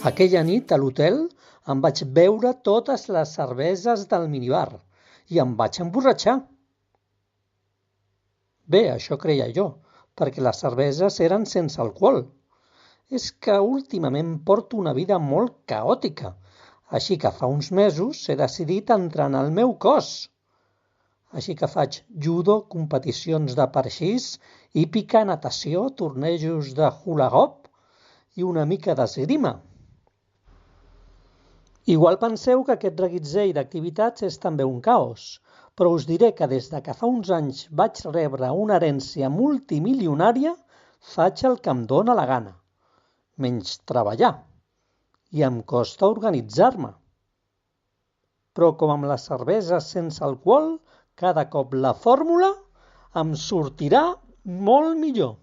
Aquella nit, a l'hotel, em vaig beure totes les cerveses del minibar i em vaig emborratxar. Bé, això creia jo, perquè les cerveses eren sense alcohol. És que últimament porto una vida molt caòtica, així que fa uns mesos he decidit entrenar el meu cos. Així que faig judo, competicions de parxís, hípica, natació, tornejos de hula hoop i una mica d'esgrima. Igual penseu que aquest reguitzell d'activitats és també un caos, però us diré que des de que fa uns anys vaig rebre una herència multimilionària, faig el que em dóna la gana, menys treballar, i em costa organitzar-me. Però com amb les cerveses sense alcohol, cada cop la fórmula em sortirà molt millor.